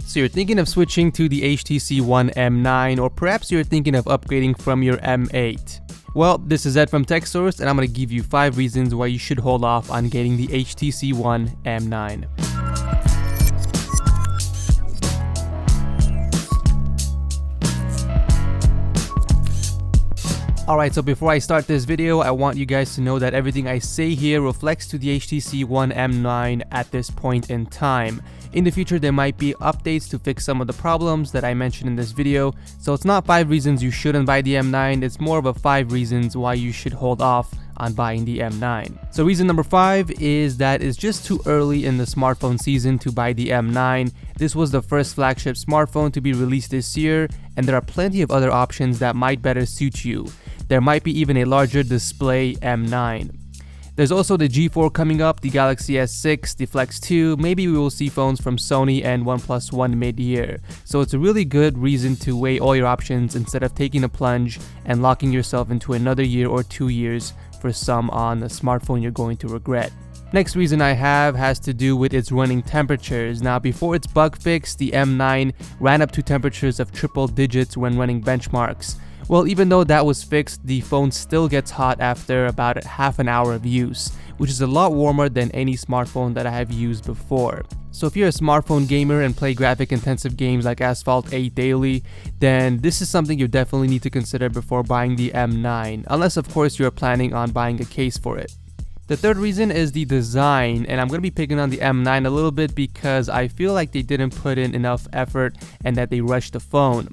So you're thinking of switching to the HTC ONE M9, or perhaps you're thinking of upgrading from your M8. Well, this is Ed from TechSource, and I'm going to give you 5 reasons why you should hold off on getting the HTC ONE M9. Alright, so before I start this video, I want you guys to know that everything I say here reflects to the HTC ONE M9 at this point in time. In the future, there might be updates to fix some of the problems that I mentioned in this video, so it's not 5 reasons you shouldn't buy the M9, it's more of a 5 reasons why you should hold off on buying the M9. So reason number 5 is that it's just too early in the smartphone season to buy the M9. This was the first flagship smartphone to be released this year, and there are plenty of other options that might better suit you. There might be even a larger display M9. There's also the G4 coming up, the Galaxy S6, the Flex 2, maybe we will see phones from Sony and OnePlus One mid-year. So it's a really good reason to weigh all your options instead of taking a plunge and locking yourself into another year or 2 years for some on a smartphone you're going to regret. Next reason I have has to do with its running temperatures. Now, before its bug fix, the M9 ran up to temperatures of triple digits when running benchmarks. Well, even though that was fixed, the phone still gets hot after about half an hour of use, which is a lot warmer than any smartphone that I have used before. So if you're a smartphone gamer and play graphic-intensive games like Asphalt 8 daily, then this is something you definitely need to consider before buying the M9, unless of course you're planning on buying a case for it. The third reason is the design, and I'm going to be picking on the M9 a little bit because I feel like they didn't put in enough effort and that they rushed the phone.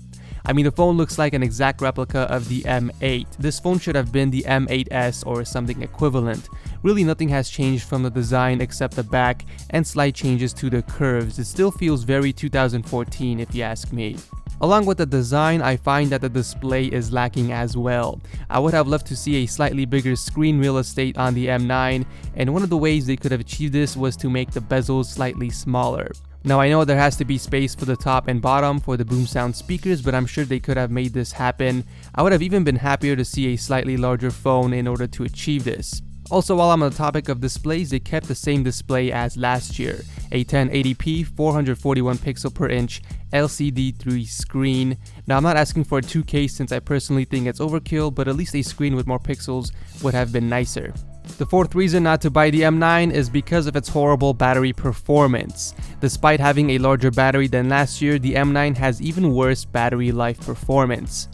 I mean, the phone looks like an exact replica of the M8. This phone should have been the M8S or something equivalent. Really nothing has changed from the design except the back and slight changes to the curves. It still feels very 2014 if you ask me. Along with the design, I find that the display is lacking as well. I would have loved to see a slightly bigger screen real estate on the M9, and one of the ways they could have achieved this was to make the bezels slightly smaller. Now, I know there has to be space for the top and bottom for the boom sound speakers, but I'm sure they could have made this happen. I would have even been happier to see a slightly larger phone in order to achieve this. Also, while I'm on the topic of displays, they kept the same display as last year, a 1080p 441 pixel per inch LCD 3 screen. Now, I'm not asking for a 2K since I personally think it's overkill, but at least a screen with more pixels would have been nicer. The fourth reason not to buy the M9 is because of its horrible battery performance. Despite having a larger battery than last year, the M9 has even worse battery life performance.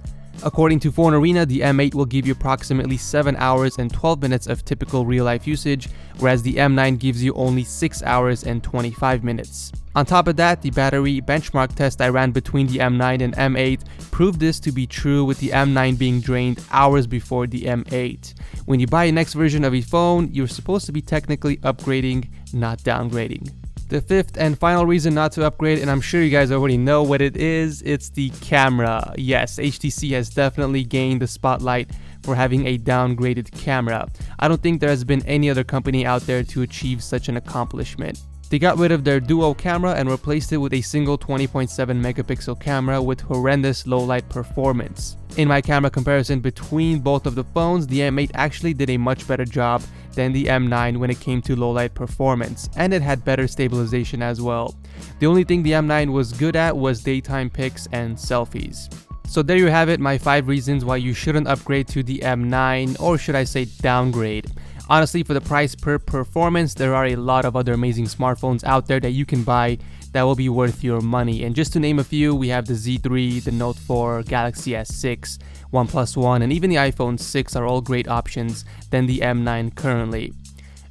According to Phone Arena, the M8 will give you approximately 7 hours and 12 minutes of typical real-life usage, whereas the M9 gives you only 6 hours and 25 minutes. On top of that, the battery benchmark test I ran between the M9 and M8 proved this to be true, with the M9 being drained hours before the M8. When you buy a next version of a phone, you're supposed to be technically upgrading, not downgrading. The fifth and final reason not to upgrade, and I'm sure you guys already know what it is, it's the camera. Yes, HTC has definitely gained the spotlight for having a downgraded camera. I don't think there has been any other company out there to achieve such an accomplishment. They got rid of their duo camera and replaced it with a single 20.7 megapixel camera with horrendous low light performance. In my camera comparison between both of the phones, the M8 actually did a much better job than the M9 when it came to low light performance, and it had better stabilization as well. The only thing the M9 was good at was daytime pics and selfies. So there you have it, my 5 reasons why you shouldn't upgrade to the M9, or should I say downgrade. Honestly, for the price per performance, there are a lot of other amazing smartphones out there that you can buy that will be worth your money. And just to name a few, we have the Z3, the Note 4, Galaxy S6, OnePlus One, and even the iPhone 6 are all great options than the M9 currently.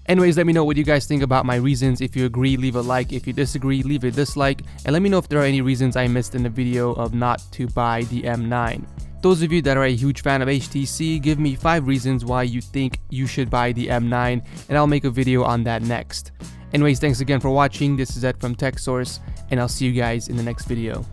Anyways, let me know what you guys think about my reasons. If you agree, leave a like. If you disagree, leave a dislike. And let me know if there are any reasons I missed in the video of not to buy the M9. Those of you that are a huge fan of HTC, give me 5 reasons why you think you should buy the M9, and I'll make a video on that next. Anyways, thanks again for watching. This is Ed from TechSource, and I'll see you guys in the next video.